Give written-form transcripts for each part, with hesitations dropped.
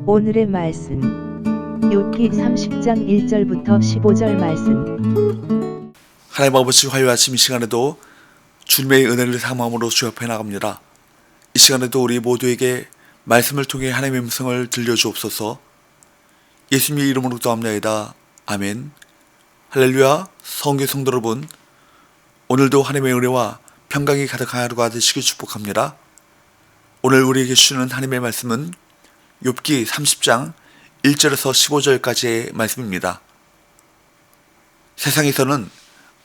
오늘의 말씀 욥기 30장 1절부터 15절 말씀. 하나님 아버지, 화요일 아침 이 시간에도 주님의 은혜를 사모함으로 주 앞에 나갑니다. 이 시간에도 우리 모두에게 말씀을 통해 하나님의 음성을 들려주옵소서. 예수님의 이름으로 기도합나이다. 아멘. 할렐루야. 성교 성도 여러분, 오늘도 하나님의 은혜와 평강이 가득한 하루가 되시길 축복합니다. 오늘 우리에게 주시는 하나님의 말씀은 욥기 30장 1절에서 15절까지의 말씀입니다. 세상에서는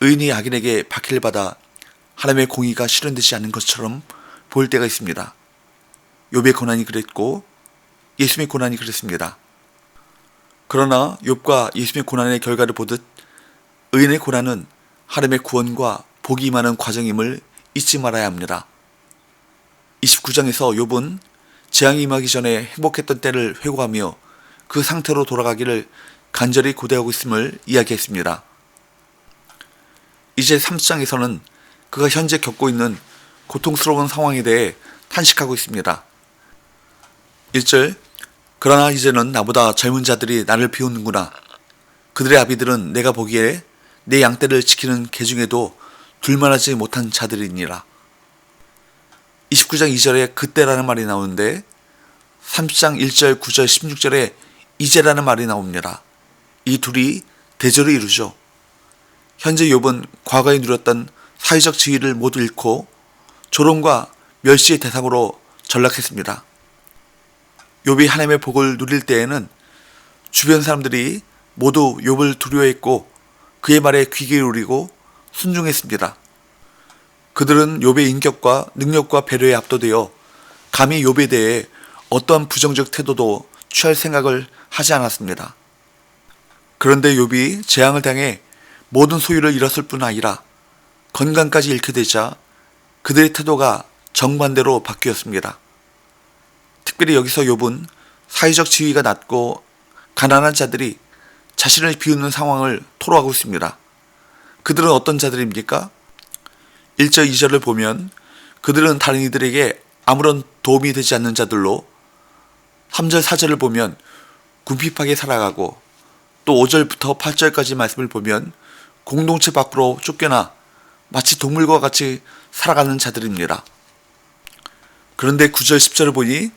의인이 악인에게 박해를 받아 하나님의 공의가 실현되지 않는 것처럼 보일 때가 있습니다. 욥의 고난이 그랬고 예수님의 고난이 그랬습니다. 그러나 욥과 예수님의 고난의 결과를 보듯 의인의 고난은 하나님의 구원과 복이 임하는 과정임을 잊지 말아야 합니다. 29장에서 욥은 재앙이 임하기 전에 행복했던 때를 회고하며 그 상태로 돌아가기를 간절히 고대하고 있음을 이야기했습니다. 이제 30장에서는 그가 현재 겪고 있는 고통스러운 상황에 대해 탄식하고 있습니다. 1절, 그러나 이제는 나보다 젊은 자들이 나를 비웃는구나. 그들의 아비들은 내가 보기에 내 양떼를 지키는 개 중에도 둘만하지 못한 자들이니라. 29장 2절에 그때라는 말이 나오는데 30장 1절, 9절, 16절에 이제라는 말이 나옵니다. 이 둘이 대조를 이루죠. 현재 욥은 과거에 누렸던 사회적 지위를 모두 잃고 조롱과 멸시의 대상으로 전락했습니다. 욥이 하나님의 복을 누릴 때에는 주변 사람들이 모두 욥을 두려워했고 그의 말에 귀 기울이고 순종했습니다. 그들은 욥의 인격과 능력과 배려에 압도되어 감히 욥에 대해 어떠한 부정적 태도도 취할 생각을 하지 않았습니다. 그런데 욥이 재앙을 당해 모든 소유를 잃었을 뿐 아니라 건강까지 잃게 되자 그들의 태도가 정반대로 바뀌었습니다. 특별히 여기서 욥은 사회적 지위가 낮고 가난한 자들이 자신을 비웃는 상황을 토로하고 있습니다. 그들은 어떤 자들입니까? 1절 2절을 보면 그들은 다른 이들에게 아무런 도움이 되지 않는 자들로, 3절 4절을 보면 궁핍하게 살아가고, 또 5절부터 8절까지 말씀을 보면 공동체 밖으로 쫓겨나 마치 동물과 같이 살아가는 자들입니다. 그런데 9절 10절을 보니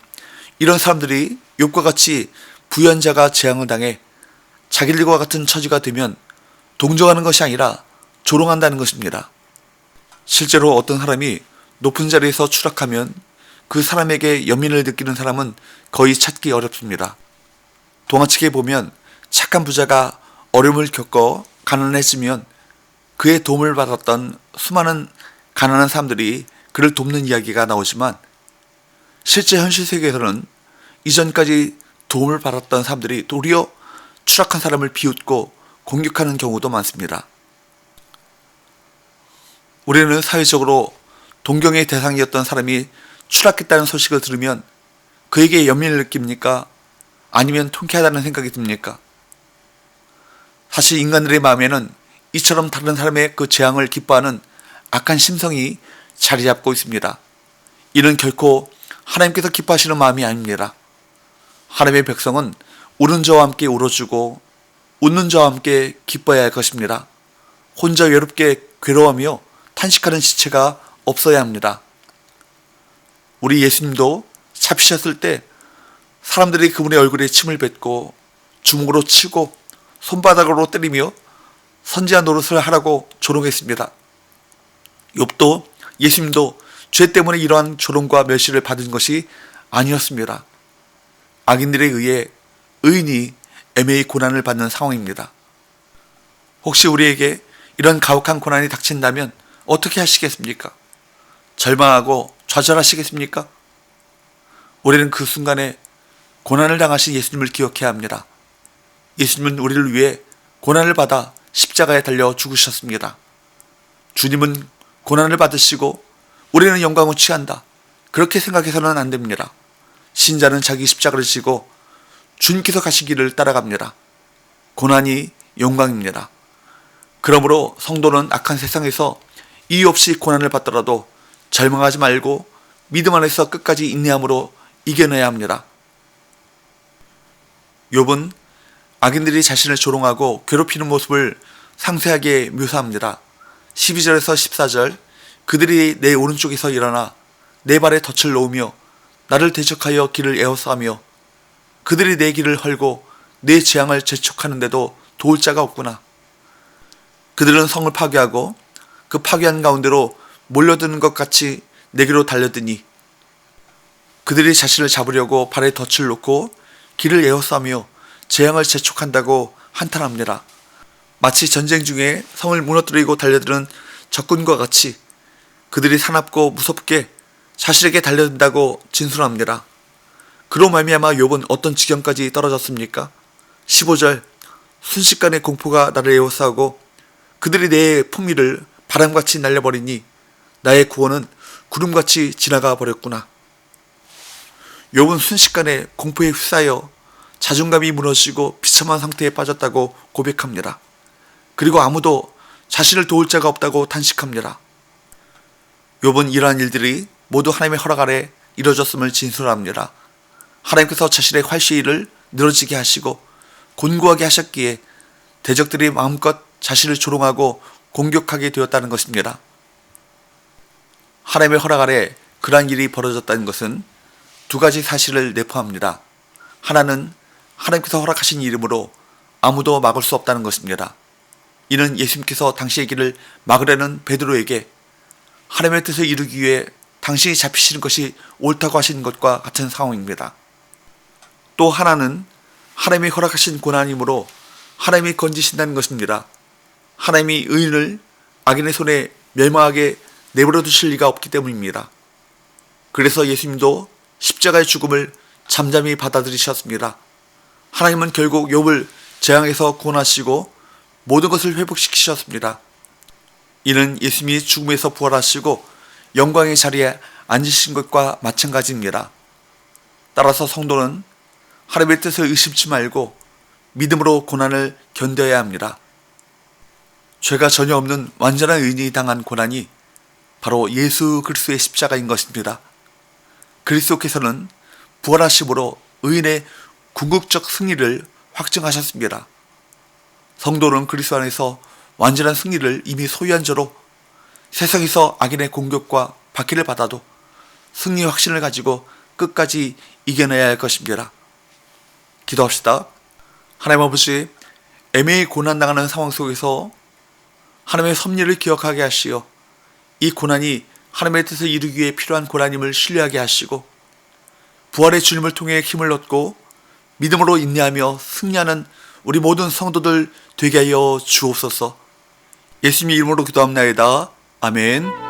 이런 사람들이 욥과 같이 부유한 자가 재앙을 당해 자기들과 같은 처지가 되면 동정하는 것이 아니라 조롱한다는 것입니다. 실제로 어떤 사람이 높은 자리에서 추락하면 그 사람에게 연민을 느끼는 사람은 거의 찾기 어렵습니다. 동화책에 보면 착한 부자가 어려움을 겪어 가난해지면 그의 도움을 받았던 수많은 가난한 사람들이 그를 돕는 이야기가 나오지만 실제 현실 세계에서는 이전까지 도움을 받았던 사람들이 도리어 추락한 사람을 비웃고 공격하는 경우도 많습니다. 우리는 사회적으로 동경의 대상이었던 사람이 추락했다는 소식을 들으면 그에게 연민을 느낍니까? 아니면 통쾌하다는 생각이 듭니까? 사실 인간들의 마음에는 이처럼 다른 사람의 그 재앙을 기뻐하는 악한 심성이 자리 잡고 있습니다. 이는 결코 하나님께서 기뻐하시는 마음이 아닙니다. 하나님의 백성은 우는 자와 함께 울어주고 웃는 자와 함께 기뻐해야 할 것입니다. 혼자 외롭게 괴로워하며 탄식하는 지체가 없어야 합니다. 우리 예수님도 잡히셨을 때 사람들이 그분의 얼굴에 침을 뱉고 주먹으로 치고 손바닥으로 때리며 선지한 노릇을 하라고 조롱했습니다. 욥도 예수님도 죄 때문에 이러한 조롱과 멸시를 받은 것이 아니었습니다. 악인들에 의해 의인이 애매히 고난을 받는 상황입니다. 혹시 우리에게 이런 가혹한 고난이 닥친다면 어떻게 하시겠습니까? 절망하고 좌절하시겠습니까? 우리는 그 순간에 고난을 당하신 예수님을 기억해야 합니다. 예수님은 우리를 위해 고난을 받아 십자가에 달려 죽으셨습니다. 주님은 고난을 받으시고 우리는 영광을 취한다, 그렇게 생각해서는 안 됩니다. 신자는 자기 십자가를 지고 주님께서 가신 길을 따라갑니다. 고난이 영광입니다. 그러므로 성도는 악한 세상에서 이유 없이 고난을 받더라도 절망하지 말고 믿음 안에서 끝까지 인내함으로 이겨내야 합니다. 욥은 악인들이 자신을 조롱하고 괴롭히는 모습을 상세하게 묘사합니다. 12절에서 14절, 그들이 내 오른쪽에서 일어나 내 발에 덫을 놓으며 나를 대적하여 길을 에워싸며 그들이 내 길을 헐고 내 재앙을 재촉하는데도 도울 자가 없구나. 그들은 성을 파괴하고 그 파괴한 가운데로 몰려드는 것 같이 내게로 달려드니 그들이 자신을 잡으려고 발에 덫을 놓고 길을 에워싸며 재앙을 재촉한다고 한탄합니다. 마치 전쟁 중에 성을 무너뜨리고 달려드는 적군과 같이 그들이 사납고 무섭게 자신에게 달려든다고 진술합니다. 그로 말미암아 욥은 어떤 지경까지 떨어졌습니까? 15절, 순식간에 공포가 나를 에워싸고 그들이 내 품위를 바람같이 날려버리니 나의 구원은 구름같이 지나가 버렸구나. 욥은 순식간에 공포에 휩싸여 자존감이 무너지고 비참한 상태에 빠졌다고 고백합니다. 그리고 아무도 자신을 도울 자가 없다고 탄식합니다. 욥은 이러한 일들이 모두 하나님의 허락 아래 이루어졌음을 진술합니다. 하나님께서 자신의 활시위를 늘어지게 하시고 곤고하게 하셨기에 대적들이 마음껏 자신을 조롱하고 공격하게 되었다는 것입니다. 하나님의 허락 아래 그러한 일이 벌어졌다는 것은 두 가지 사실을 내포합니다. 하나는 하나님께서 허락하신 이름으로 아무도 막을 수 없다는 것입니다. 이는 예수님께서 당시의 길을 막으려는 베드로에게 하나님의 뜻을 이루기 위해 당신이 잡히시는 것이 옳다고 하신 것과 같은 상황입니다. 또 하나는 하나님이 허락하신 고난이므로 하나님이 건지신다는 것입니다. 하나님이 의인을 악인의 손에 멸망하게 내버려 두실 리가 없기 때문입니다. 그래서 예수님도 십자가의 죽음을 잠잠히 받아들이셨습니다. 하나님은 결국 욥을 재앙에서 구원하시고 모든 것을 회복시키셨습니다. 이는 예수님이 죽음에서 부활하시고 영광의 자리에 앉으신 것과 마찬가지입니다. 따라서 성도는 하나님의 뜻을 의심치 말고 믿음으로 고난을 견뎌야 합니다. 죄가 전혀 없는 완전한 의인이 당한 고난이 바로 예수 그리스도의 십자가인 것입니다. 그리스도께서는 부활하심으로 의인의 궁극적 승리를 확증하셨습니다. 성도는 그리스도 안에서 완전한 승리를 이미 소유한 자로 세상에서 악인의 공격과 박해를 받아도 승리의 확신을 가지고 끝까지 이겨내야 할 것입니다. 기도합시다. 하나님 아버지, 애매히 고난당하는 상황 속에서 하나님의 섭리를 기억하게 하시어 이 고난이 하나님의 뜻을 이루기 위해 필요한 고난임을 신뢰하게 하시고 부활의 주님을 통해 힘을 얻고 믿음으로 인내하며 승리하는 우리 모든 성도들 되게 하여 주옵소서. 예수님의 이름으로 기도합나이다. 아멘.